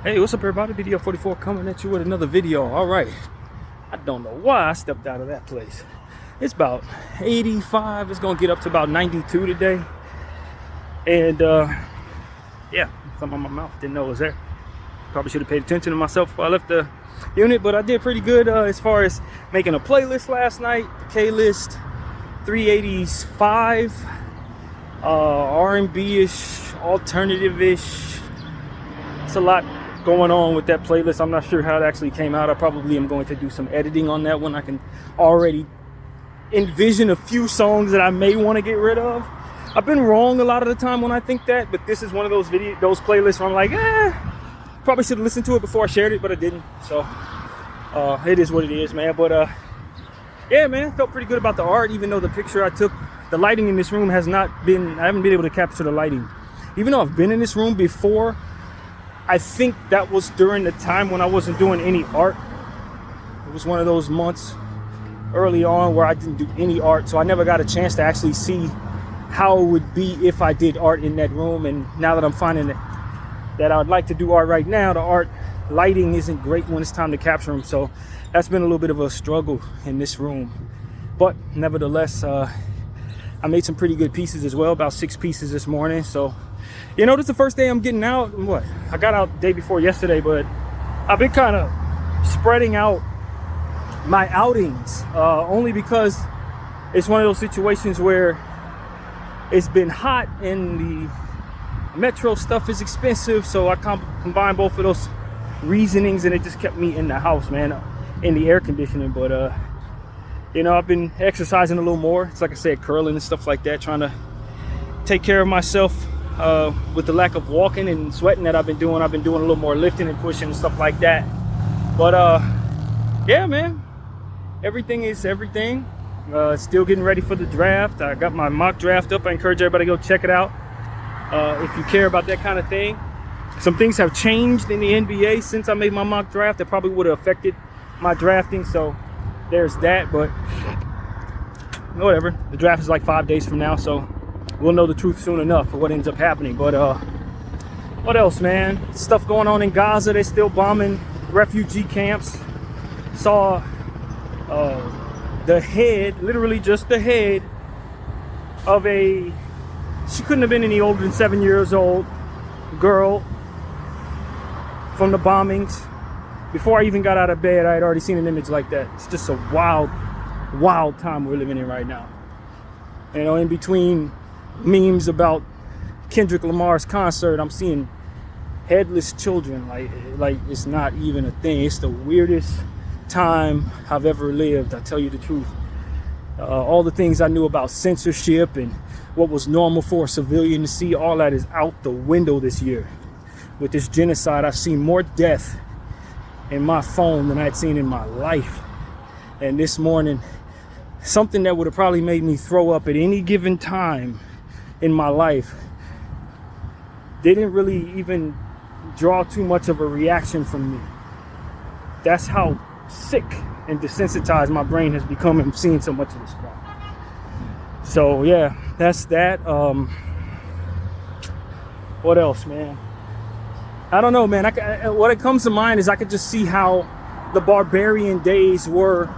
Hey, what's up everybody? BDF 44 coming at you with another video. All right, I don't know why I stepped out of that place. It's about 85. It's gonna get up to about 92 today. And yeah, something on my mouth, didn't know it was there. Probably should have paid attention to myself before I left the unit, but I did pretty good as far as making a playlist last night. K-list 385, R&B-ish, alternative-ish. It's a lot going on with that playlist. I'm not sure how it actually came out. I probably am going to do some editing on that one. I can already envision a few songs that I may want to get rid of. I've been wrong a lot of the time when I think that, but this is one of those playlists where I'm like, probably should have listened to it before I shared it, but I didn't. So it is what it is, man. But yeah, man, felt pretty good about the art, even though the picture I took, the lighting in this room I haven't been able to capture the lighting. Even though I've been in this room before, I think that was during the time when I wasn't doing any art. It was one of those months early on where I didn't do any art, so I never got a chance to actually see how it would be if I did art in that room. And now that I'm finding that I'd like to do art right now, the art lighting isn't great when it's time to capture them, so that's been a little bit of a struggle in this room. But nevertheless, I made some pretty good pieces as well, about 6 pieces this morning. So you know, this is the first day I'm getting out. I got out the day before yesterday, but I've been kind of spreading out my outings, only because it's one of those situations where it's been hot and the metro stuff is expensive. So I combine both of those reasonings, and it just kept me in the house, man, in the air conditioning. But you know, I've been exercising a little more. It's like I said, curling and stuff like that, trying to take care of myself. With the lack of walking and sweating that I've been doing a little more lifting and pushing and stuff like that. But yeah, man, everything is everything. Still getting ready for the draft. I got my mock draft up. I encourage everybody to go check it out if you care about that kind of thing. Some things have changed in the NBA since I made my mock draft that probably would have affected my drafting, so there's that. But whatever, the draft is like 5 days from now, so we'll know the truth soon enough for what ends up happening. But what else, man? Stuff going on in Gaza. They're still bombing refugee camps. Saw the head, literally just the head of she couldn't have been any older than 7 years old girl from the bombings. Before I even got out of bed, I had already seen an image like that. It's just a wild time we're living in right now. You know, in between memes about Kendrick Lamar's concert, I'm seeing headless children. Like it's not even a thing. It's the weirdest time I've ever lived, I tell you the truth. All the things I knew about censorship and what was normal for a civilian to see, all that is out the window this year. With this genocide, I've seen more death in my phone than I'd seen in my life. And this morning, something that would have probably made me throw up at any given time in my life didn't really even draw too much of a reaction from me. That's how sick and desensitized my brain has become in seeing so much of this crap. So yeah, that's that. What else, man? I don't know, man. What it comes to mind is I could just see how the barbarian days were.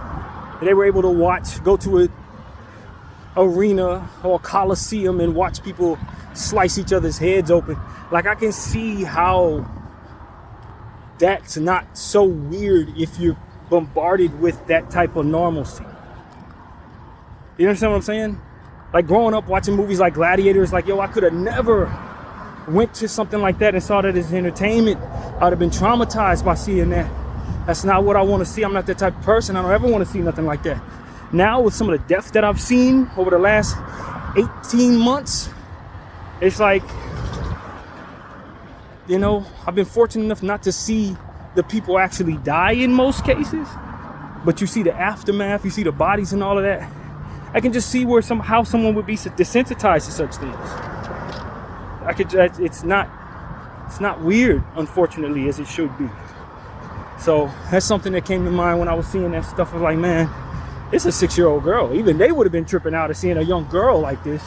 They were able to go to a arena or a coliseum and watch people slice each other's heads open. Like, I can see how that's not so weird if you're bombarded with that type of normalcy. You understand what I'm saying? Like, growing up watching movies like Gladiators, like, yo, I could have never went to something like that and saw that as entertainment. I'd have been traumatized by seeing that. That's not what I want to see. I'm not that type of person. I don't ever want to see nothing like that. Now, with some of the death that I've seen over the last 18 months, it's like, you know, I've been fortunate enough not to see the people actually die in most cases, but you see the aftermath, you see the bodies and all of that. I can just see how someone would be desensitized to such things. It's not weird, unfortunately, as it should be. So that's something that came to mind when I was seeing that stuff. I was like, man, it's a 6-year-old girl. Even they would have been tripping out of seeing a young girl like this.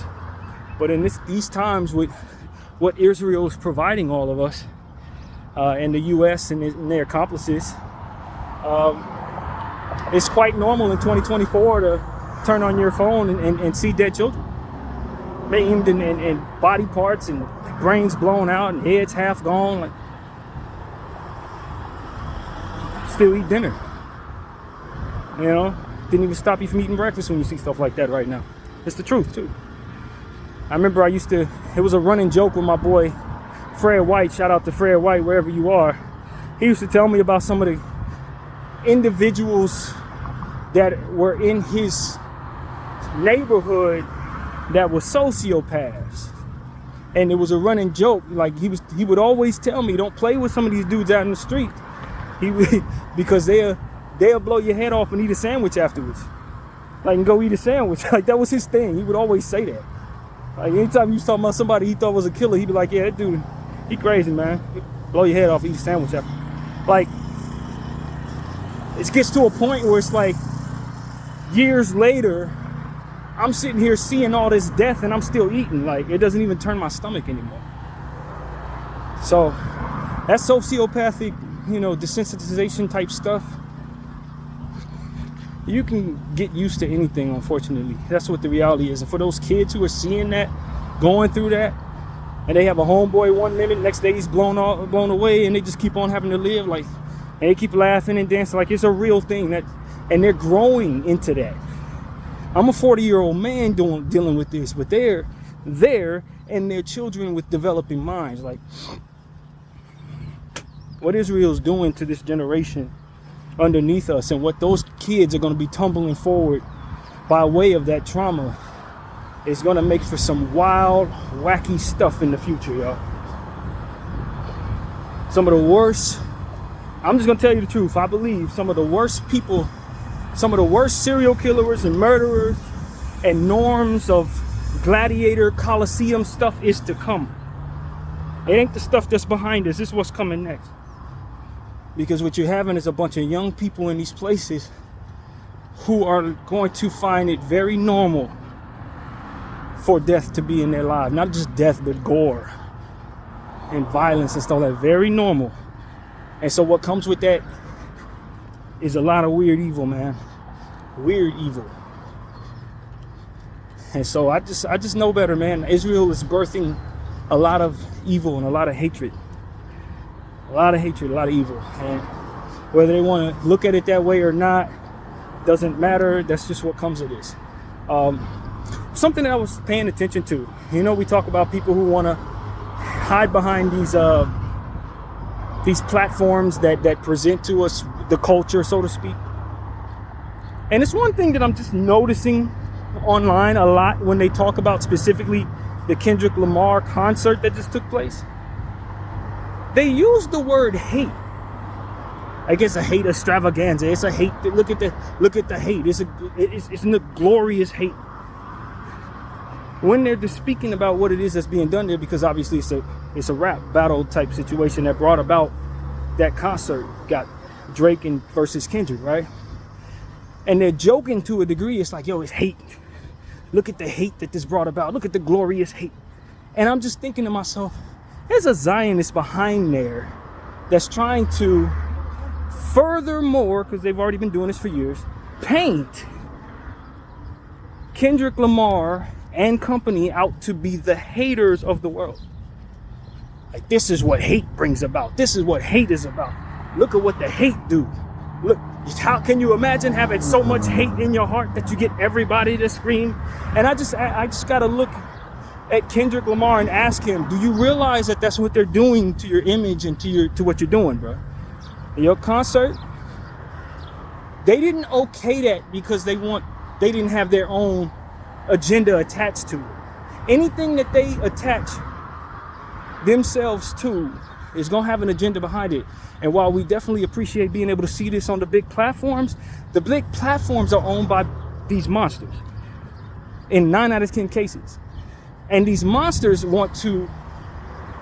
But in these times with what Israel is providing all of us, in the U.S. and their accomplices. It's quite normal in 2024 to turn on your phone and see dead children, maimed and body parts and brains blown out and heads half gone. Like, still eat dinner. You know, didn't even stop you from eating breakfast when you see stuff like that right now. It's the truth too. I remember it was a running joke with my boy Fred White. Shout out to Fred White, wherever you are. He used to tell me about some of the individuals that were in his neighborhood that were sociopaths. And it was a running joke. Like he would always tell me, don't play with some of these dudes out in the street. Because they'll blow your head off and eat a sandwich afterwards. Like, and go eat a sandwich. Like, that was his thing. He would always say that. Like, anytime you was talking about somebody he thought was a killer, he'd be like, yeah, that dude, he crazy, man. He'll blow your head off, eat a sandwich after. Like, it gets to a point where it's like, years later, I'm sitting here seeing all this death and I'm still eating. Like, it doesn't even turn my stomach anymore. So, that sociopathic, desensitization type stuff, you can get used to anything, unfortunately. That's what the reality is. And for those kids who are seeing that, going through that, and they have a homeboy 1 minute, next day he's blown away, and they just keep on having to live, like, and they keep laughing and dancing like it's a real thing, and they're growing into that. I'm a 40-year-old man dealing with this, but they're there, and their children with developing minds. Like, what Israel's doing to this generation underneath us, and what those kids are going to be tumbling forward by way of that trauma, is going to make for some wild, wacky stuff in the future, y'all. Some of the worst, I'm just going to tell you the truth, I believe some of the worst people, some of the worst serial killers and murderers and norms of gladiator coliseum stuff is to come. It ain't the stuff that's behind us, it's what's coming next. Because what you're having is a bunch of young people in these places who are going to find it very normal for death to be in their lives. Not just death, but gore and violence and stuff like that. Very normal. And so what comes with that is a lot of weird evil, man. Weird evil. And so I just know better, man. Israel is birthing a lot of evil and a lot of hatred. A lot of hatred, a lot of evil. And whether they want to look at it that way or not, doesn't matter. That's just what comes of this. Something that I was paying attention to. We talk about people who want to hide behind these platforms that present to us the culture, so to speak. And it's one thing that I'm just noticing online a lot when they talk about specifically the Kendrick Lamar concert that just took place. They use the word hate. I guess a hate extravaganza. It's a hate. Look at the hate. It's a glorious hate. When they're just speaking about what it is that's being done there, because obviously it's a rap battle type situation that brought about that concert. Got Drake versus Kendrick, right? And they're joking to a degree. It's like, yo, it's hate. Look at the hate that this brought about. Look at the glorious hate. And I'm just thinking to myself, there's a Zionist behind there that's trying to furthermore, because they've already been doing this for years, paint Kendrick Lamar and company out to be the haters of the world. Like, this is what hate brings about. This is what hate is about. Look at what the hate do. Look, how can you imagine having so much hate in your heart that you get everybody to scream? And I just got to look at Kendrick Lamar and ask him, do you realize that that's what they're doing to your image and to what you're doing, bro? In your concert, they didn't okay that because they didn't have their own agenda attached to it. Anything that they attach themselves to is gonna have an agenda behind it. And while we definitely appreciate being able to see this on the big platforms, the big platforms are owned by these monsters in 9 out of 10 cases. And these monsters want to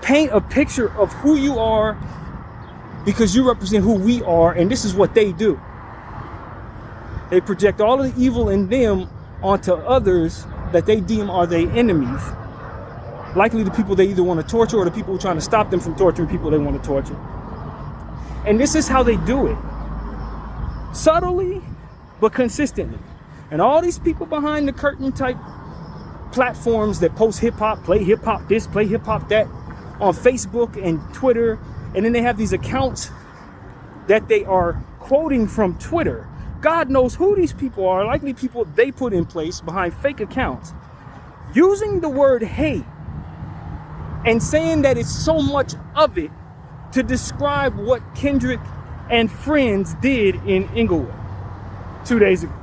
paint a picture of who you are because you represent who we are, and this is what they do. They project all of the evil in them onto others that they deem are their enemies. Likely the people they either want to torture or the people who are trying to stop them from torturing people they want to torture. And this is how they do it. Subtly, but consistently. And all these people behind the curtain type platforms that post hip-hop, play hip-hop this, play hip-hop that, on Facebook and Twitter, and then they have these accounts that they are quoting from Twitter. God knows who these people are, likely people they put in place behind fake accounts, using the word hate and saying that it's so much of it to describe what Kendrick and friends did in Inglewood 2 days ago.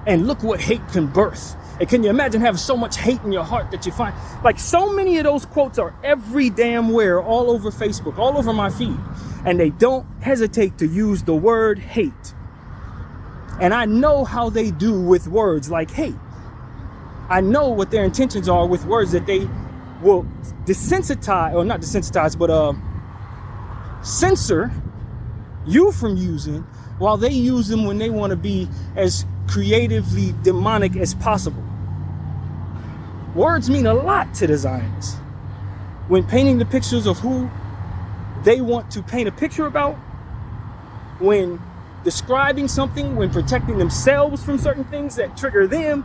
And look what hate can birth. And can you imagine having so much hate in your heart that you find, like, so many of those quotes are every damn where, all over Facebook, all over my feed. And they don't hesitate to use the word hate. And I know how they do with words like hate. I know what their intentions are with words that they will desensitize, or not desensitize, but censor you from using, while they use them when they want to be as creatively demonic as possible. Words mean a lot to the Zionists. When painting the pictures of who they want to paint a picture about, when describing something, when protecting themselves from certain things that trigger them,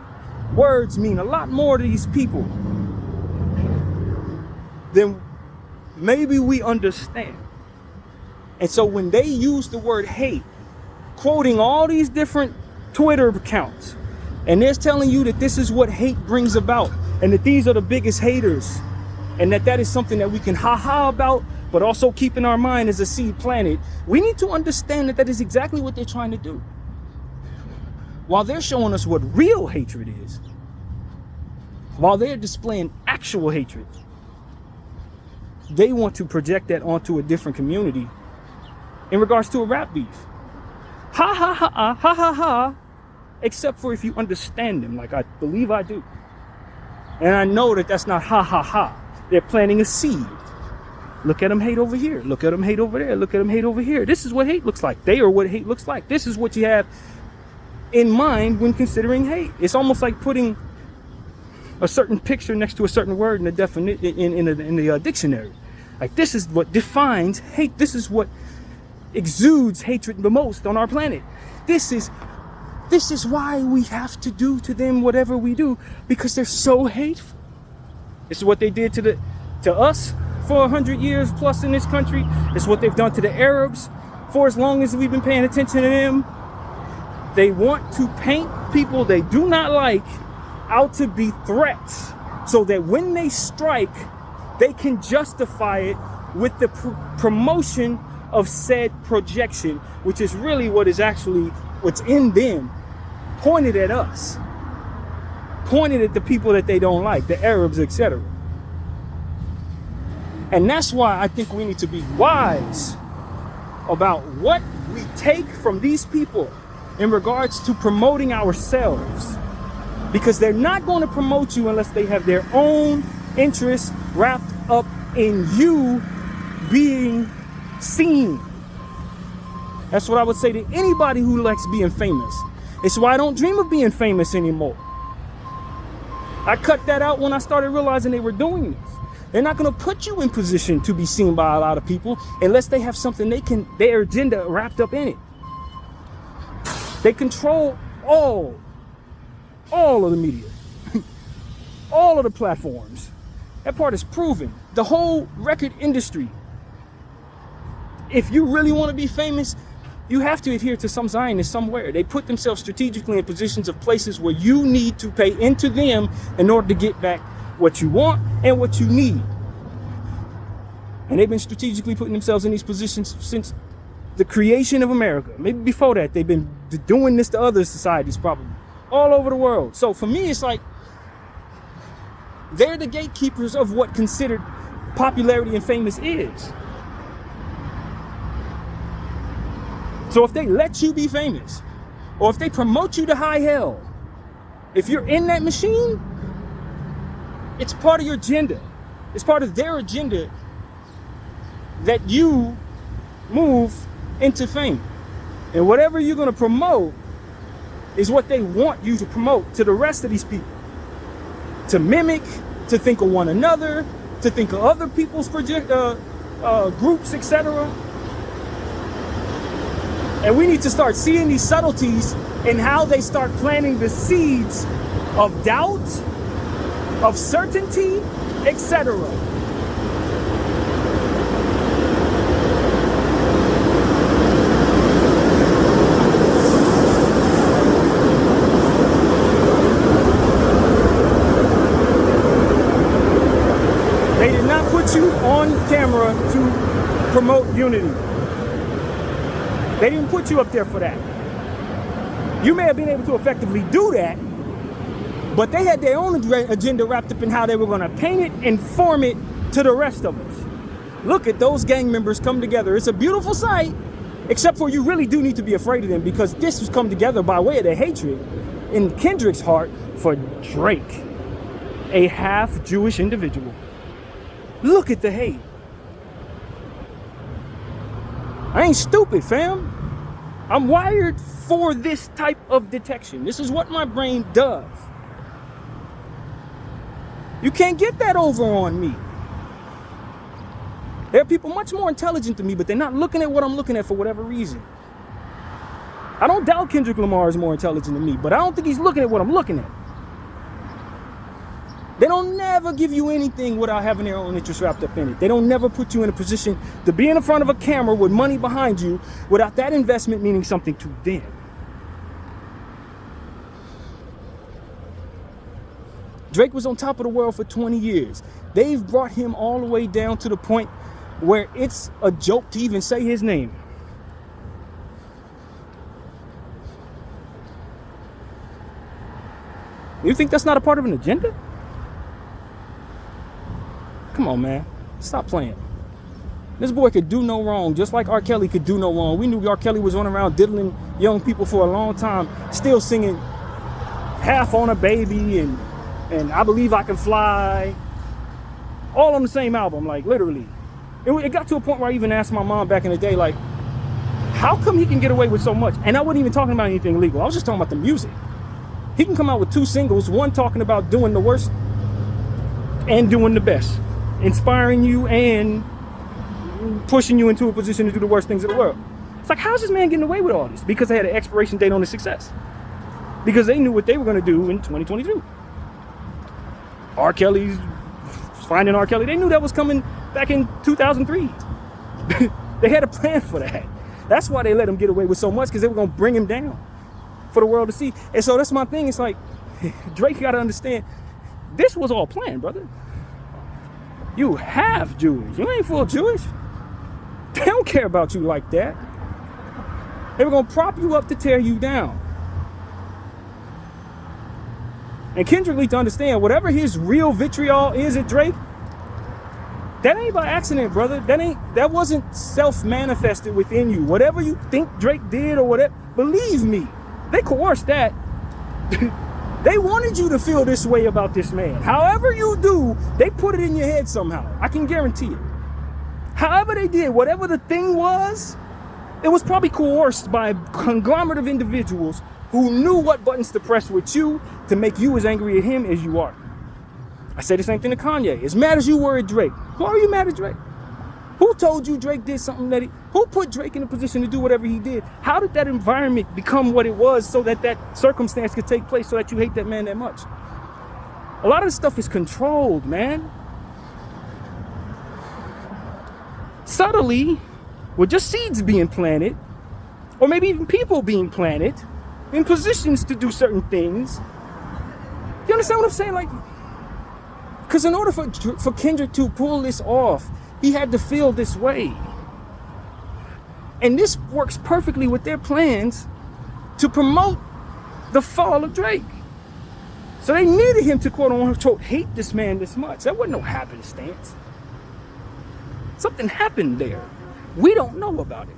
words mean a lot more to these people than maybe we understand. And so when they use the word hate, quoting all these different Twitter accounts, and they're telling you that this is what hate brings about, and that these are the biggest haters, and that is something that we can ha-ha about, but also keep in our mind as a seed planted, we need to understand that is exactly what they're trying to do. While they're showing us what real hatred is, while they're displaying actual hatred, they want to project that onto a different community in regards to a rap beef. Ha ha ha ha ha ha ha, except for if you understand them, like I believe I do. And I know that that's not ha ha ha. They're planting a seed. Look at them hate over here. Look at them hate over there. Look at them hate over here. This is what hate looks like. They are what hate looks like. This is what you have in mind when considering hate. It's almost like putting a certain picture next to a certain word in the dictionary. Like, this is what defines hate. This is what exudes hatred the most on our planet. This is why we have to do to them whatever we do, because they're so hateful. This is what they did to us for 100 years plus in this country. It's what they've done to the Arabs for as long as we've been paying attention to them. They want to paint people they do not like out to be threats, so that when they strike, they can justify it with the promotion of said projection, which is really what is actually what's in them, pointed at us, pointed at the people that they don't like, the Arabs, etc. And that's why I think we need to be wise about what we take from these people in regards to promoting ourselves, because they're not going to promote you unless they have their own interests wrapped up in you being seen. That's what I would say to anybody who likes being famous. It's why I don't dream of being famous anymore. I cut that out when I started realizing they were doing this. They're not going to put you in position to be seen by a lot of people unless they have something their agenda wrapped up in it. They control all of the media, all of the platforms. That part is proven. The whole record industry. If you really want to be famous, you have to adhere to some Zionist somewhere. They put themselves strategically in positions of places where you need to pay into them in order to get back what you want and what you need. And they've been strategically putting themselves in these positions since the creation of America. Maybe before that, they've been doing this to other societies, probably all over the world. So for me, it's like they're the gatekeepers of what considered popularity and famous is. So if they let you be famous, or if they promote you to high hell, if you're in that machine, it's part of your agenda. It's part of their agenda that you move into fame. And whatever you're going to promote is what they want you to promote to the rest of these people. To mimic, to think of one another, to think of other people's groups, etc. And we need to start seeing these subtleties and how they start planting the seeds of doubt, of certainty, etc. They did not put you on camera to promote unity. They didn't put you up there for that. You may have been able to effectively do that, but they had their own agenda wrapped up in how they were going to paint it and form it to the rest of us. Look at those gang members come together. It's a beautiful sight, except for you really do need to be afraid of them, because this was come together by way of the hatred in Kendrick's heart for Drake, a half Jewish individual. Look at the hate. I ain't stupid, fam. I'm wired for this type of detection. This is what my brain does. You can't get that over on me. There are people much more intelligent than me, but they're not looking at what I'm looking at for whatever reason. I don't doubt Kendrick Lamar is more intelligent than me, but I don't think he's looking at what I'm looking at. They don't never give you anything without having their own interests wrapped up in it. They don't never put you in a position to be in the front of a camera with money behind you without that investment meaning something to them. Drake was on top of the world for 20 years. They've brought him all the way down to the point where it's a joke to even say his name. You think that's not a part of an agenda? Come on, man. Stop playing. This boy could do no wrong, just like R. Kelly could do no wrong. We knew R. Kelly was running around diddling young people for a long time, still singing Half on a Baby and I Believe I Can Fly, all on the same album, like literally. It got to a point where I even asked my mom back in the day, like, how come he can get away with so much? And I wasn't even talking about anything illegal. I was just talking about the music. He can come out with 2 singles, one talking about doing the worst and doing the best, inspiring you and pushing you into a position to do the worst things in the world. It's like, how's this man getting away with all this? Because they had an expiration date on his success. Because they knew what they were going to do in 2022. R. Kelly's finding R. Kelly. They knew that was coming back in 2003. They had a plan for that. That's why they let him get away with so much, because they were going to bring him down for the world to see. And so that's my thing. It's like, Drake got to understand, this was all planned, brother. You half Jewish. You ain't full Jewish. They don't care about you like that. They were going to prop you up to tear you down. And Kendrick needs to understand, whatever his real vitriol is at Drake, that ain't by accident, brother. That wasn't self-manifested within you. Whatever you think Drake did or whatever, believe me, they coerced that. They wanted you to feel this way about this man. However you do, they put it in your head somehow. I can guarantee it. However they did, whatever the thing was, it was probably coerced by a conglomerate of individuals who knew what buttons to press with you to make you as angry at him as you are. I say the same thing to Kanye. As mad as you were at Drake, why are you mad at Drake? Who told you Drake did something who put Drake in a position to do whatever he did? How did that environment become what it was so that that circumstance could take place so that you hate that man that much? A lot of this stuff is controlled, man. Subtly, with just seeds being planted, or maybe even people being planted in positions to do certain things. You understand what I'm saying? Like, because in order for Kendrick to pull this off, he had to feel this way. And this works perfectly with their plans to promote the fall of Drake. So they needed him to, quote unquote, hate this man this much. That wasn't no happenstance. Something happened there. We don't know about it.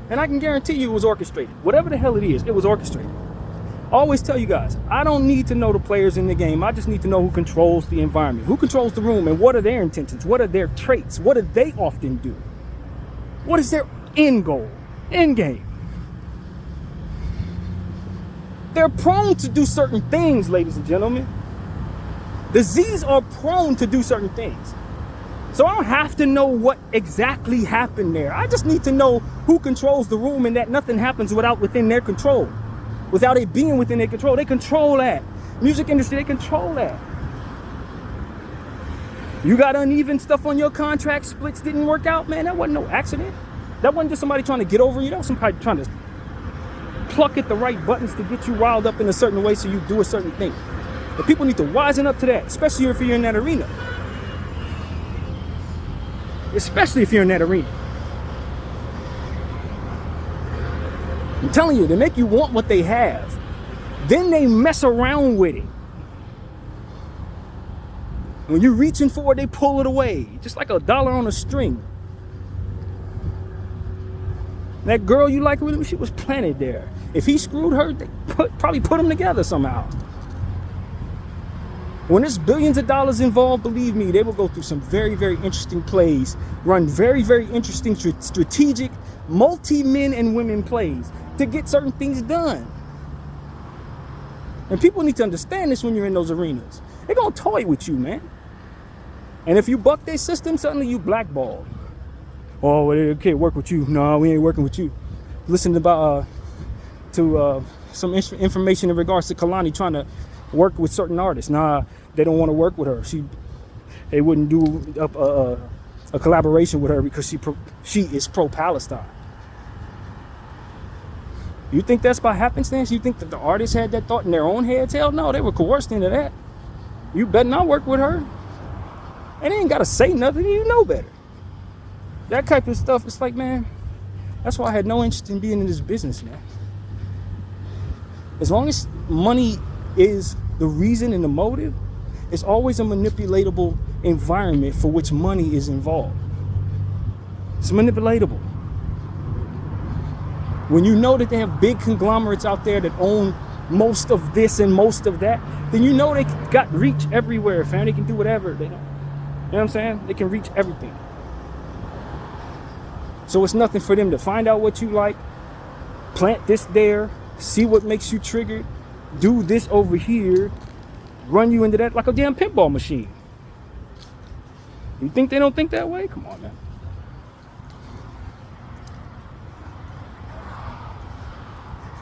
And I can guarantee you it was orchestrated. Whatever the hell it is, it was orchestrated. I always tell you guys, I don't need to know the players in the game. I just need to know who controls the environment, who controls the room, and what are their intentions, what are their traits, what do they often do? What is their end goal, end game? They're prone to do certain things, ladies and gentlemen. The Z's are prone to do certain things. So I don't have to know what exactly happened there. I just need to know who controls the room and that nothing happens within their control. Without it being within their control. They control that. Music industry, they control that. You got uneven stuff on your contract, splits didn't work out, man. That wasn't no accident. That wasn't just somebody trying to get over you. That was somebody trying to pluck at the right buttons to get you riled up in a certain way so you do a certain thing. But people need to wisen up to that, especially if you're in that arena. Especially if you're in that arena. I'm telling you, they make you want what they have. Then they mess around with it. When you're reaching for it, they pull it away. Just like a dollar on a string. That girl you like with him, she was planted there. If he screwed her, they probably put them together somehow. When there's billions of dollars involved, believe me, they will go through some very, very interesting plays, run very, very interesting strategic multi-men and women plays to get certain things done. And people need to understand this when you're in those arenas. They're going to toy with you, man. And if you buck their system, suddenly you blackballed. Oh, well, they can't work with you. No, we ain't working with you. Listen about some information in regards to Kalani trying to work with certain artists. Nah, they don't want to work with her. They wouldn't do a collaboration with her because she is pro-Palestine. You think that's by happenstance? You think that the artists had that thought in their own heads? Hell no, they were coerced into that. You better not work with her. And they ain't got to say nothing. You know better. That type of stuff, it's like, man, that's why I had no interest in being in this business, man. As long as money is the reason and the motive, it's always a manipulatable environment for which money is involved. It's manipulatable. When you know that they have big conglomerates out there that own most of this and most of that, then you know they got reach everywhere, fam. They can do whatever. They don't. You know what I'm saying? They can reach everything. So it's nothing for them to find out what you like, plant this there, see what makes you triggered, do this over here, run you into that like a damn pinball machine. You think they don't think that way? Come on, man.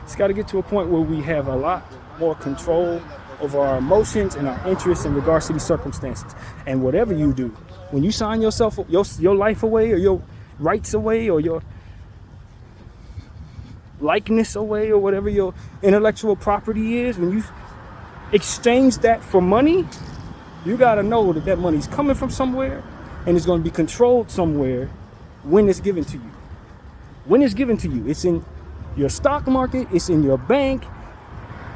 It's got to get to a point where we have a lot more control over our emotions and our interests in regards to these circumstances. And whatever you do, when you sign yourself, your life away, or your rights away, or your likeness away, or whatever your intellectual property is, when you exchange that for money, you got to know that that money's coming from somewhere and it's going to be controlled somewhere when it's given to you. When it's given to you, it's in your stock market, it's in your bank,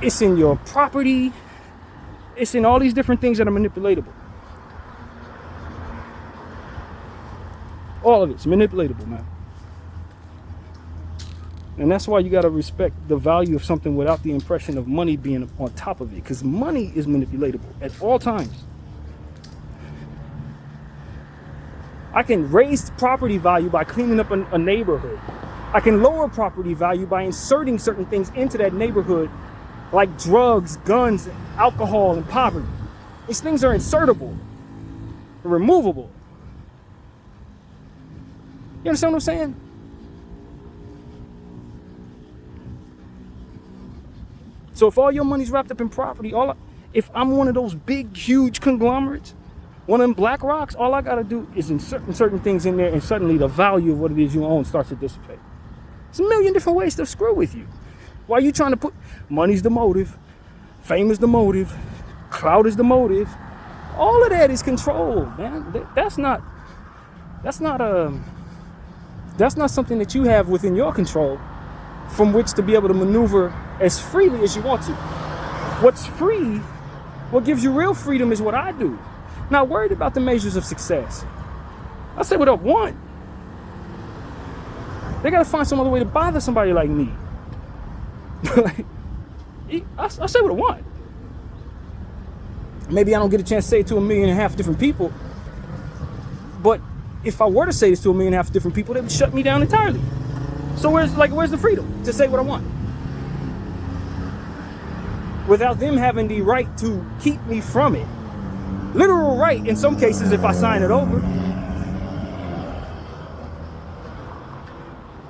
it's in your property, it's in all these different things that are manipulatable. All of it's manipulatable, man. And that's why you got to respect the value of something without the impression of money being on top of it, because money is manipulatable at all times. I can raise property value by cleaning up a neighborhood. I can lower property value by inserting certain things into that neighborhood, like drugs, guns, alcohol, and poverty. These things are insertable, removable. You understand what I'm saying? So if all your money's wrapped up in property, if I'm one of those big, huge conglomerates, one of them black rocks, all I gotta do is insert certain things in there, and suddenly the value of what it is you own starts to dissipate. There's a million different ways to screw with you. Why are you trying to put money's the motive, fame is the motive, clout is the motive? All of that is control, man. That's not something that you have within your control from which to be able to maneuver as freely as you want to. What's free, what gives you real freedom is what I do. Not worried about the measures of success. I say what I want. They gotta find some other way to bother somebody like me. I say what I want. Maybe I don't get a chance to say it to 1.5 million different people, but if I were to say this to 1.5 million different people, they would shut me down entirely. So where's the freedom to say what I want? Without them having the right to keep me from it. literal right in some cases if I sign it over.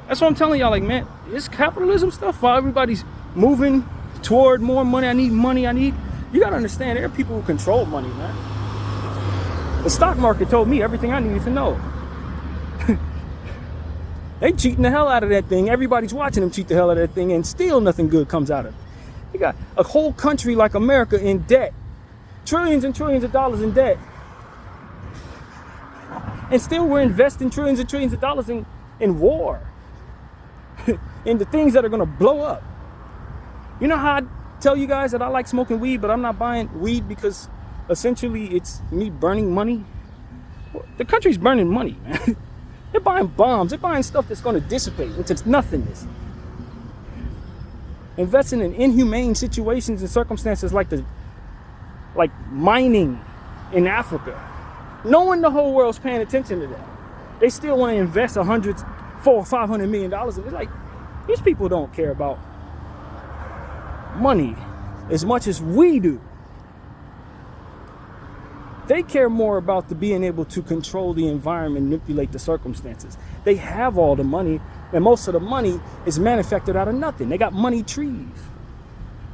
That's what I'm telling y'all, like, man, it's capitalism stuff while everybody's moving toward more money. You gotta understand, there are people who control money, man. The stock market told me everything I needed to know. They cheating the hell out of that thing. Everybody's watching them cheat the hell out of that thing, and still nothing good comes out of it. You got a whole country like America in debt. Trillions and trillions of dollars in debt. And still we're investing trillions and trillions of dollars in war. In the things that are going to blow up. You know how I tell you guys that I like smoking weed, but I'm not buying weed because essentially it's me burning money? The country's burning money, man. They're buying bombs. They're buying stuff that's going to dissipate into nothingness. Investing in inhumane situations and circumstances like mining in Africa. Knowing the whole world's paying attention to that. They still want to invest $400 or $500 million. And it's like, these people don't care about money as much as we do. They care more about the being able to control the environment, manipulate the circumstances. They have all the money, and most of the money is manufactured out of nothing. They got money trees.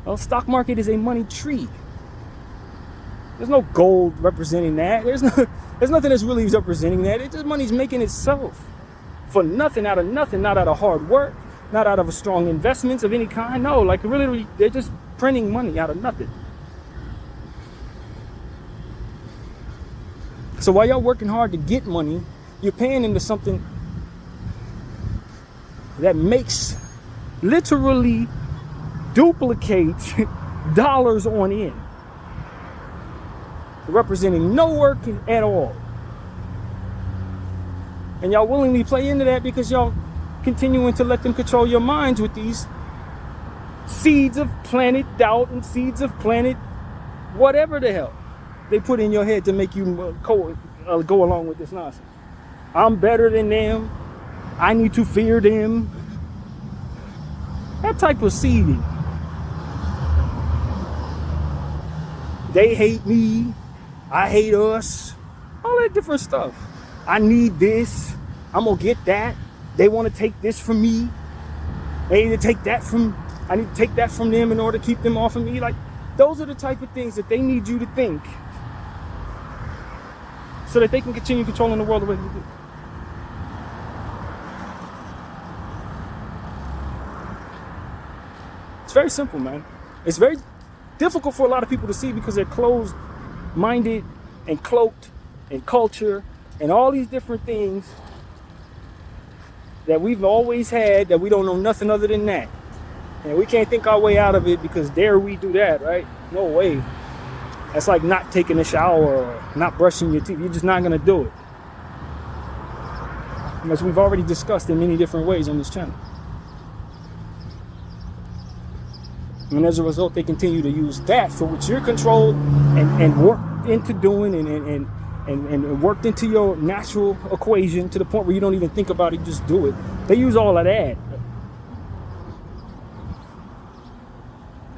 Well, stock market is a money tree. There's no gold representing that. There's nothing that's really representing that. It's just money's making itself for nothing, out of nothing, not out of hard work, not out of strong investments of any kind. No, like really, they're just printing money out of nothing. So while y'all working hard to get money, you're paying into something that makes, literally duplicates dollars on end, representing no work at all. And y'all willingly play into that because y'all continuing to let them control your minds with these seeds of planet doubt and seeds of planet whatever the hell they put in your head to make you go along with this nonsense. I'm better than them. I need to fear them. That type of seeding. They hate me. I hate us. All that different stuff. I need this. I'm going to get that. They want to take this from me. They need to take that from, I need to take that from them in order to keep them off of me. Like, those are the type of things that they need you to think so that they can continue controlling the world the way they do. It's very simple, man. It's very difficult for a lot of people to see because they're closed-minded and cloaked in culture and all these different things that we've always had that we don't know nothing other than that. And we can't think our way out of it because dare we do that, right? No way. That's like not taking a shower or not brushing your teeth. You're just not going to do it. As we've already discussed in many different ways on this channel. And as a result, they continue to use that for which you're controlled and worked into doing and worked into your natural equation to the point where you don't even think about it, you just do it. They use all of that.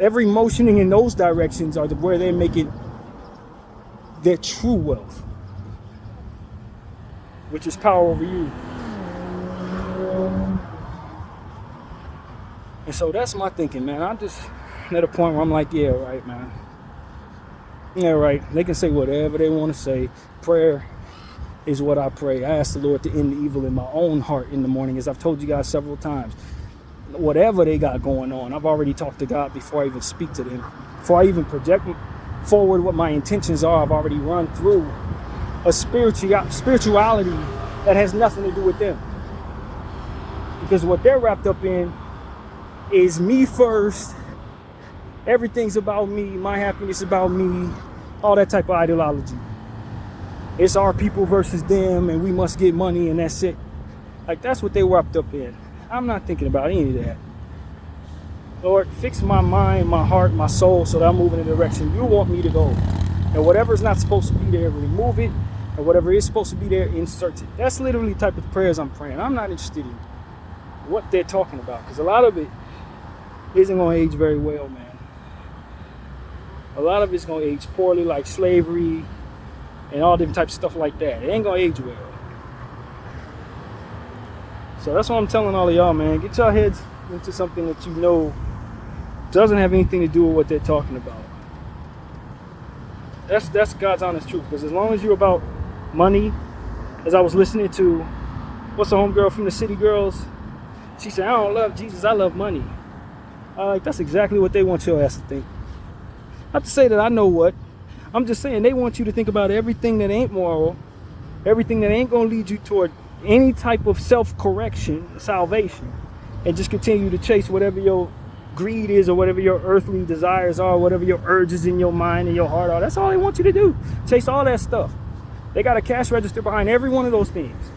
Every motioning in those directions are where they make it their true wealth, which is power over you. And so that's my thinking, man. I'm just at a point where I'm like, yeah, right, man. Yeah, right. They can say whatever they want to say. Prayer is what I pray. I ask the Lord to end the evil in my own heart in the morning, as I've told you guys several times. Whatever they got going on, I've already talked to God before I even speak to them. Before I even project forward what my intentions are, I've already run through a spirituality that has nothing to do with them. Because what they're wrapped up in is me first. Everything's about me. My happiness is about me. All that type of ideology. It's our people versus them, and we must get money, and that's it. Like, that's what they wrapped up in. I'm not thinking about any of that. Lord, fix my mind, my heart, my soul, so that I'm moving in the direction you want me to go. And whatever's not supposed to be there, remove it. And whatever is supposed to be there, insert it. That's literally the type of prayers I'm praying. I'm not interested in what they're talking about, because a lot of it isn't going to age very well, man. A lot of it's going to age poorly, like slavery, and all different types of stuff like that. It ain't gonna age well. So that's what I'm telling all of y'all, man. Get your heads into something that you know doesn't have anything to do with what they're talking about. That's God's honest truth. Because as long as you're about money, as I was listening to, what's the homegirl from the City Girls? She said, I don't love Jesus, I love money. That's exactly what they want your ass to think. Not to say that I know what. I'm just saying they want you to think about everything that ain't moral, everything that ain't going to lead you toward any type of self-correction, salvation, and just continue to chase whatever your greed is or whatever your earthly desires are, whatever your urges in your mind and your heart are. That's all they want you to do. Chase all that stuff. They got a cash register behind every one of those things.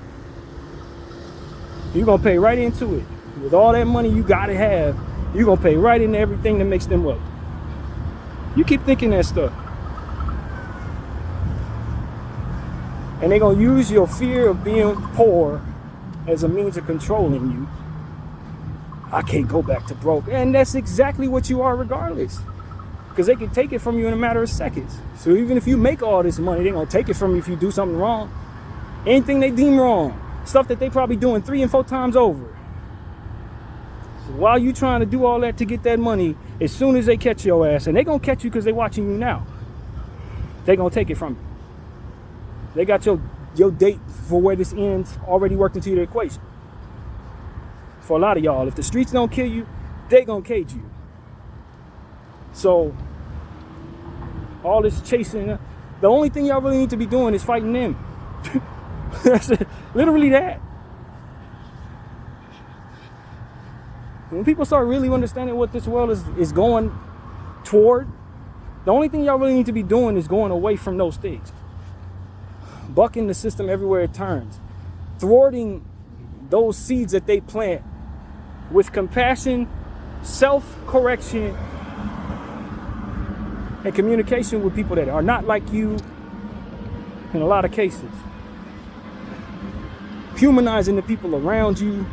You're going to pay right into it. With all that money you got to have, you're going to pay right into everything that makes them wealthy. You keep thinking that stuff. And they're going to use your fear of being poor as a means of controlling you. I can't go back to broke. And that's exactly what you are regardless. Because they can take it from you in a matter of seconds. So even if you make all this money, they're going to take it from you if you do something wrong. Anything they deem wrong. Stuff that they probably doing 3 and 4 times over. So while you trying to do all that to get that money, as soon as they catch your ass, and they're going to catch you because they're watching you now, they're going to take it from you. They got your date for where this ends already worked into the equation. For a lot of y'all, if the streets don't kill you, they gonna cage you. So all this chasing, the only thing y'all really need to be doing is fighting them. That's it. Literally that. When people start really understanding what this world is going toward, the only thing y'all really need to be doing is going away from those things. Bucking the system everywhere it turns. Thwarting those seeds that they plant with compassion, self-correction, and communication with people that are not like you in a lot of cases. Humanizing the people around you.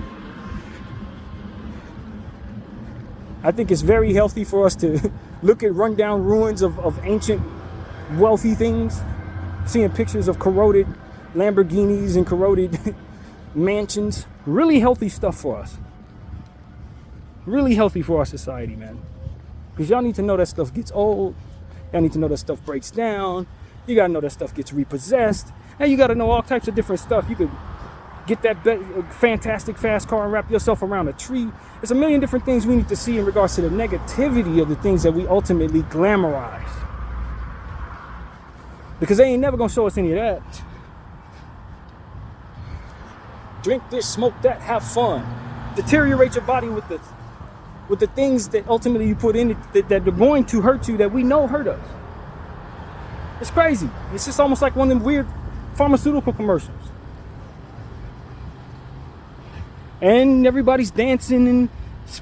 I think it's very healthy for us to look at rundown ruins of ancient wealthy things, seeing pictures of corroded Lamborghinis and corroded mansions. Really healthy stuff for us. Really healthy for our society, man. Because y'all need to know that stuff gets old. Y'all need to know that stuff breaks down. You gotta know that stuff gets repossessed. And you gotta know all types of different stuff. You could get that fantastic fast car and wrap yourself around a tree. There's a million different things we need to see in regards to the negativity of the things that we ultimately glamorize. Because they ain't never gonna show us any of that. Drink this, smoke that, have fun. Deteriorate your body with the things that ultimately you put in it that are going to hurt you, that we know hurt us. It's crazy. It's just almost like one of them weird pharmaceutical commercials. And everybody's dancing and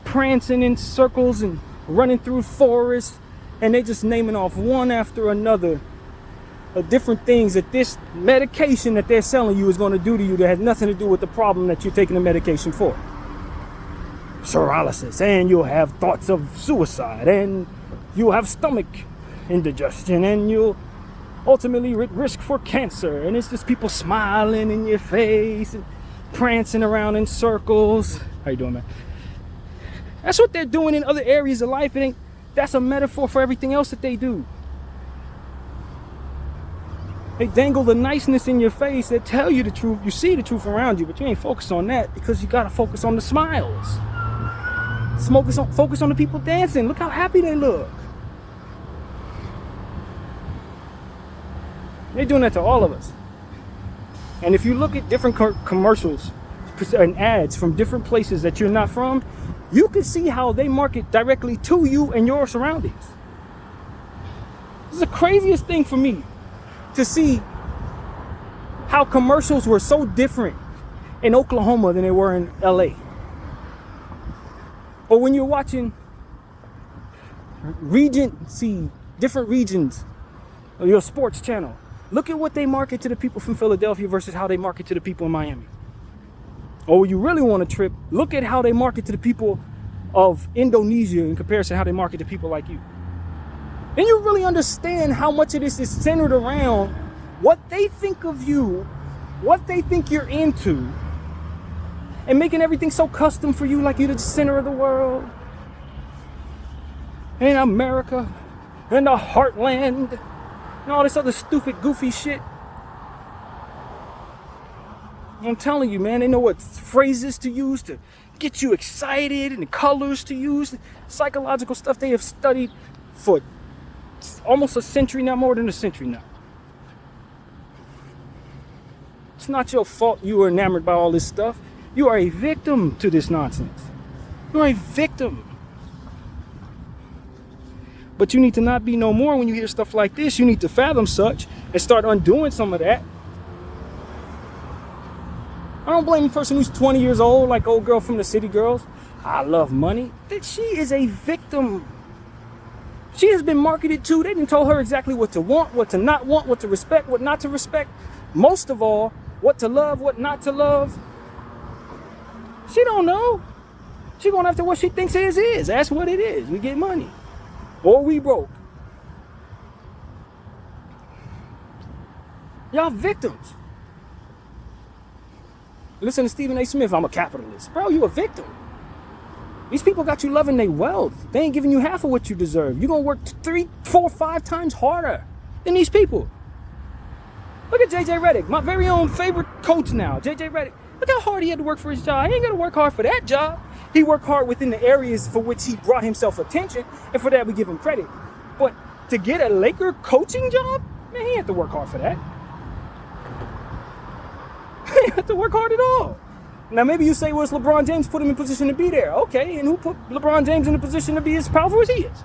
prancing in circles and running through forests, and they just naming off one after another of different things that this medication that they're selling you is going to do to you that has nothing to do with the problem that you're taking the medication for. Paralysis, and you'll have thoughts of suicide, and you'll have stomach indigestion, and you'll ultimately risk for cancer. And it's just people smiling in your face and prancing around in circles. How you doing, man? That's what they're doing in other areas of life. That's a metaphor for everything else that they do. They dangle the niceness in your face that tell you the truth. You see the truth around you, but you ain't focused on that because you gotta focus on the smiles. Focus on the people dancing. Look how happy they look. They're doing that to all of us. And if you look at different commercials and ads from different places that you're not from, you can see how they market directly to you and your surroundings. This is the craziest thing for me, to see how commercials were so different in Oklahoma than they were in LA. Or when you're watching different regions of your sports channel, look at what they market to the people from Philadelphia versus how they market to the people in Miami. Or when you really want to trip, look at how they market to the people of Indonesia in comparison to how they market to people like you. Then you really understand how much of this is centered around what they think of you, what they think you're into, and making everything so custom for you, like you're the center of the world, and America, and the heartland, and all this other stupid, goofy shit. I'm telling you, man, they know what phrases to use to get you excited and the colors to use, psychological stuff they have studied for almost a century now, more than a century now. It's not your fault you were enamored by all this stuff. You are a victim to this nonsense. You are a victim. But you need to not be no more when you hear stuff like this. You need to fathom such and start undoing some of that. I don't blame a person who's 20 years old, like old girl from the City Girls. I love money. She is a victim. She has been marketed to. They didn't tell her exactly what to want, what to not want, what to respect, what not to respect. Most of all, what to love, what not to love. She don't know. She going after what she thinks is. That's what it is. We get money. Or we broke. Y'all victims. Listen to Stephen A. Smith, I'm a capitalist. Bro, you a victim. These people got you loving their wealth. They ain't giving you half of what you deserve. You're going to work 3, 4, 5 times harder than these people. Look at JJ Redick, my very own favorite coach now. JJ Redick, look how hard he had to work for his job. He ain't got to work hard for that job. He worked hard within the areas for which he brought himself attention, and for that we give him credit. But to get a Laker coaching job, man, he had to work hard for that. He didn't have to work hard at all. Now maybe you say, well, it's LeBron James put him in position to be there. Okay, and who put LeBron James in a position to be as powerful as he is?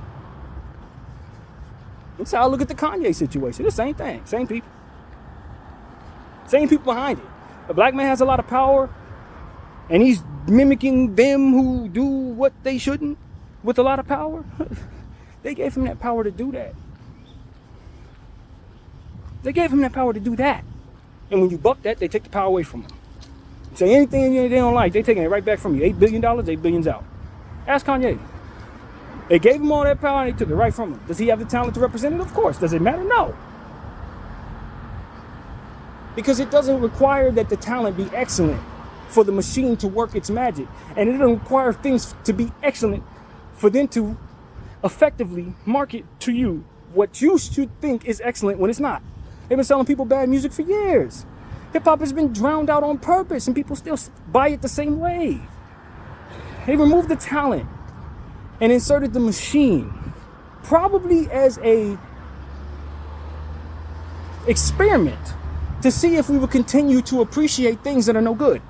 That's how I look at the Kanye situation. The same thing, same people. Same people behind it. A black man has a lot of power, and he's mimicking them who do what they shouldn't with a lot of power. They gave him that power to do that. They gave him that power to do that. And when you buck that, they take the power away from him. Say anything they don't like, they taking it right back from you. $8 billion, $8 billion out. Ask Kanye. They gave him all that power and they took it right from him. Does he have the talent to represent it? Of course. Does it matter? No. Because it doesn't require that the talent be excellent for the machine to work its magic. And it doesn't require things to be excellent for them to effectively market to you what you should think is excellent when it's not. They've been selling people bad music for years. Hip-hop has been drowned out on purpose, and people still buy it the same way. They removed the talent and inserted the machine, probably as a experiment to see if we would continue to appreciate things that are no good.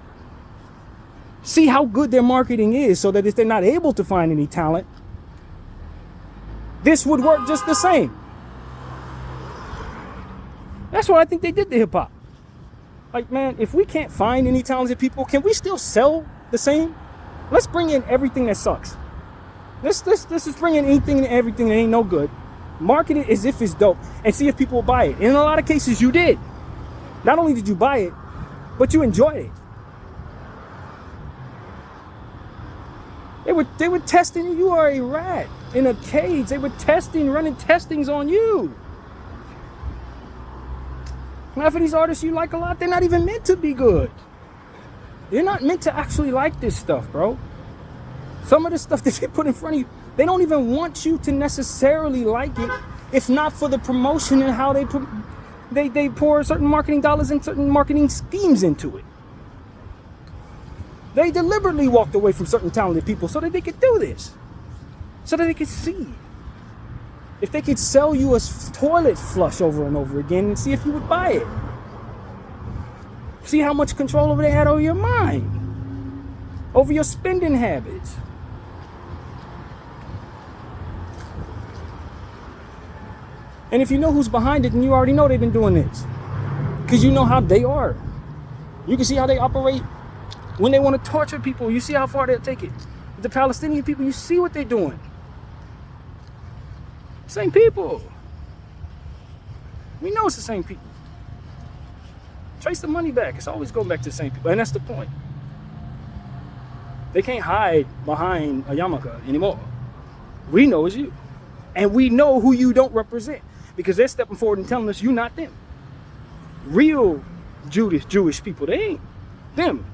See how good their marketing is, so that if they're not able to find any talent, this would work just the same. That's what I think they did to hip-hop. Like, man, if we can't find any talented people, can we still sell the same? Let's bring in everything that sucks. Let's just bring in anything and everything that ain't no good. Market it as if it's dope and see if people will buy it. In a lot of cases, you did. Not only did you buy it, but you enjoyed it. They were testing you. You are a rat in a cage. They were running testings on you. Half of these artists you like a lot, they're not even meant to be good. They're not meant to actually like this stuff, bro. Some of the stuff that they put in front of you, they don't even want you to necessarily like it, if not for the promotion and how they pour certain marketing dollars and certain marketing schemes into it. They deliberately walked away from certain talented people so that they could do this, so that they could see. If they could sell you a toilet flush over and over again and see if you would buy it. See how much control over they had over your mind, over your spending habits. And if you know who's behind it, then you already know they've been doing this. Because you know how they are. You can see how they operate when they want to torture people. You see how far they'll take it. The Palestinian people, you see what they're doing. Same people. We know it's the same people. Trace the money back. It's always going back to the same people. And that's the point. They can't hide behind a yarmulke anymore. We know it's you. And we know who you don't represent. Because they're stepping forward and telling us you're not them. real Jewish people. They ain't them.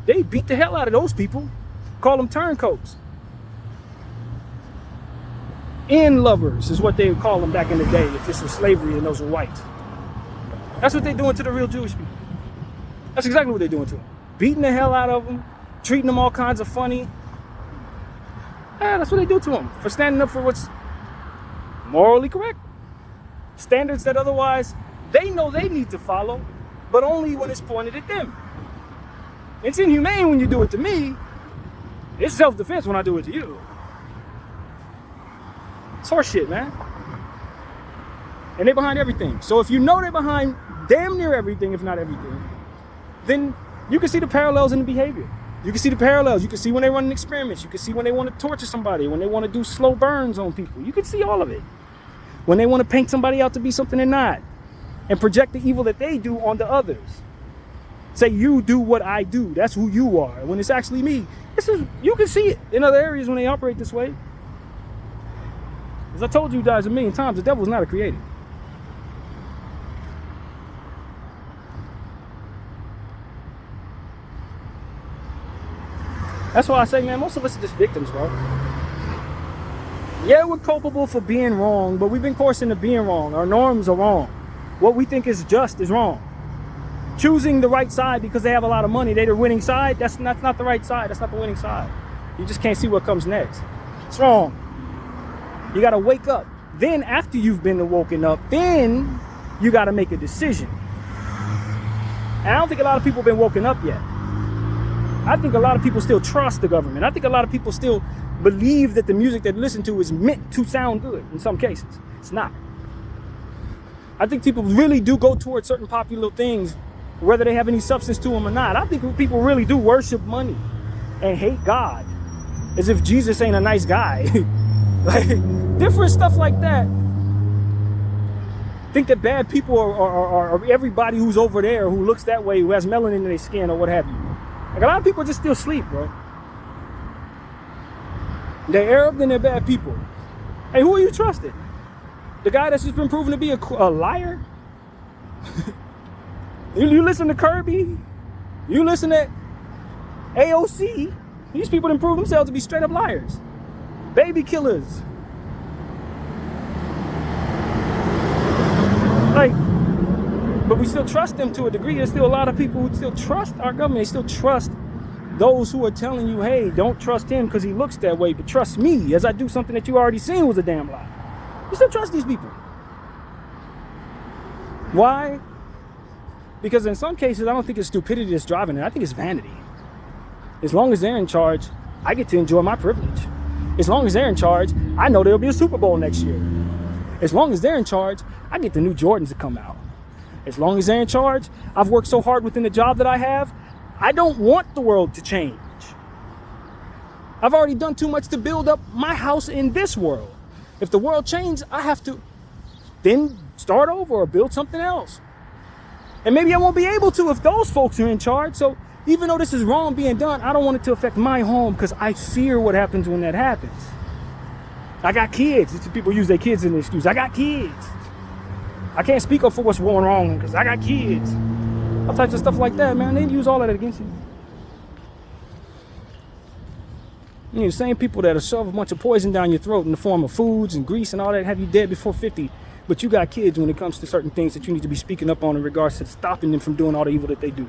They beat the hell out of those people. Call them turncoats. End lovers is what they would call them back in the day if this was slavery and those were whites. That's what they're doing to the real Jewish people. That's exactly what they're doing to them. Beating the hell out of them, treating them all kinds of funny. Yeah, that's what they do to them for standing up for what's morally correct. Standards that otherwise they know they need to follow, but only when it's pointed at them. It's inhumane when you do it to me. It's self-defense when I do it to you. It's horse shit, man. And they're behind everything. So if you know they're behind damn near everything, if not everything, then you can see the parallels in the behavior. You can see the parallels. You can see when they run experiments. You can see when they want to torture somebody, when they want to do slow burns on people. You can see all of it. When they want to paint somebody out to be something they're not and project the evil that they do onto others. Say, you do what I do. That's who you are. When it's actually me. You can see it in other areas when they operate this way. As I told you guys a million times, the devil is not a creator. That's why I say, man, most of us are just victims, bro. Yeah, we're culpable for being wrong, but we've been coerced into being wrong. Our norms are wrong. What we think is just is wrong. Choosing the right side because they have a lot of money, they're the winning side, that's not the right side. That's not the winning side. You just can't see what comes next. It's wrong. You got to wake up. Then after you've been woken up, then you got to make a decision. And I don't think a lot of people have been woken up yet. I think a lot of people still trust the government. I think a lot of people still believe that the music they listen to is meant to sound good in some cases. It's not. I think people really do go towards certain popular things, whether they have any substance to them or not. I think people really do worship money and hate God as if Jesus ain't a nice guy. Like, different stuff like that. Think that bad people are everybody who's over there who looks that way, who has melanin in their skin or what have you. Like, a lot of people just still sleep, bro. They're Arab, then they're bad people. Hey, who are you trusting? The guy that's just been proven to be a liar? You listen to Kirby? You listen to AOC? These people done prove themselves to be straight up liars. Baby killers. Like, but we still trust them to a degree. There's still a lot of people who still trust our government. They still trust those who are telling you, hey, don't trust him because he looks that way, but trust me as I do something that you already seen was a damn lie. You still trust these people. Why? Because in some cases, I don't think it's stupidity that's driving it. I think it's vanity. As long as they're in charge, I get to enjoy my privilege. As long as they're in charge, I know there'll be a Super Bowl next year. As long as they're in charge, I get the new Jordans to come out. As long as they're in charge, I've worked so hard within the job that I have, I don't want the world to change. I've already done too much to build up my house in this world. If the world changes, I have to then start over or build something else. And maybe I won't be able to if those folks are in charge. So even though this is wrong being done, I don't want it to affect my home because I fear what happens when that happens. I got kids. It's people use their kids as an excuse. I got kids. I can't speak up for what's going wrong because I got kids. All types of stuff like that, man. They use all that against you. You know, the same people that'll shove a bunch of poison down your throat in the form of foods and grease and all that have you dead before 50. But you got kids when it comes to certain things that you need to be speaking up on in regards to stopping them from doing all the evil that they do.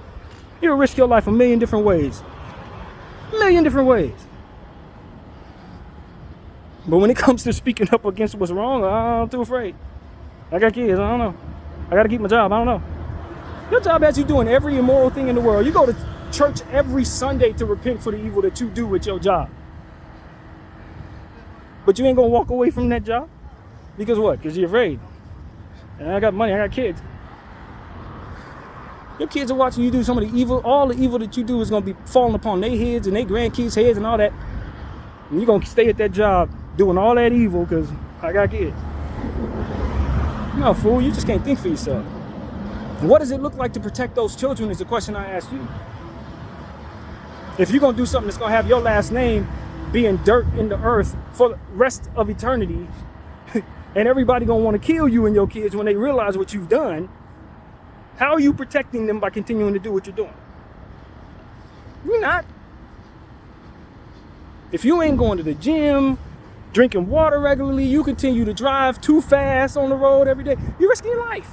You'll risk your life a million different ways. A million different ways. But when it comes to speaking up against what's wrong, I'm too afraid. I got kids, I don't know. I got to keep my job, I don't know. Your job has you doing every immoral thing in the world. You go to church every Sunday to repent for the evil that you do with your job. But you ain't going to walk away from that job? Because what? Because you're afraid. And I got money, I got kids. Your kids are watching you do some of the evil. All the evil that you do is going to be falling upon their heads and their grandkids' heads and all that. And you're going to stay at that job doing all that evil because I got kids. No, fool, you just can't think for yourself. What does it look like to protect those children is the question I asked you. If you're going to do something that's going to have your last name being dirt in the earth for the rest of eternity, and everybody going to want to kill you and your kids when they realize what you've done, How are you protecting them by continuing to do what you're doing? You're not. If you ain't going to the gym, drinking water regularly, you continue to drive too fast on the road every day, you're risking your life.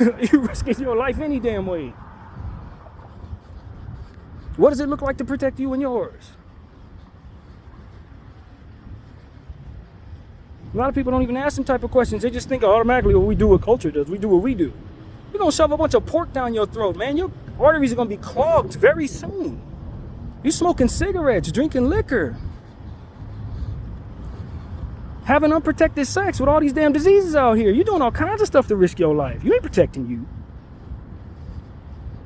You're risking your life any damn way. What does it look like to protect you and yours? A lot of people don't even ask them type of questions. They just think automatically what we do, what culture does. We do what we do. You're going to shove a bunch of pork down your throat, man. Your arteries are going to be clogged very soon. You're smoking cigarettes, drinking liquor, having unprotected sex with all these damn diseases out here. You're doing all kinds of stuff to risk your life. You ain't protecting you.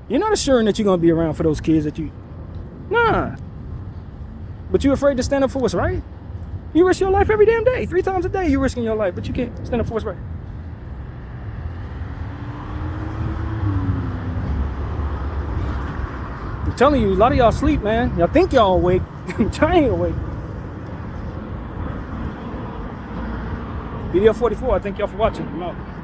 You're not assuring that you're going to be around for those kids that you... Nah. But you're afraid to stand up for what's right? You risk your life every damn day. 3 times a day you're risking your life, but you can't stand up for what's right. I'm telling you, a lot of y'all sleep, man. Y'all think y'all awake, but y'all ain't awake. BDF 44, I thank y'all for watching. I'm out.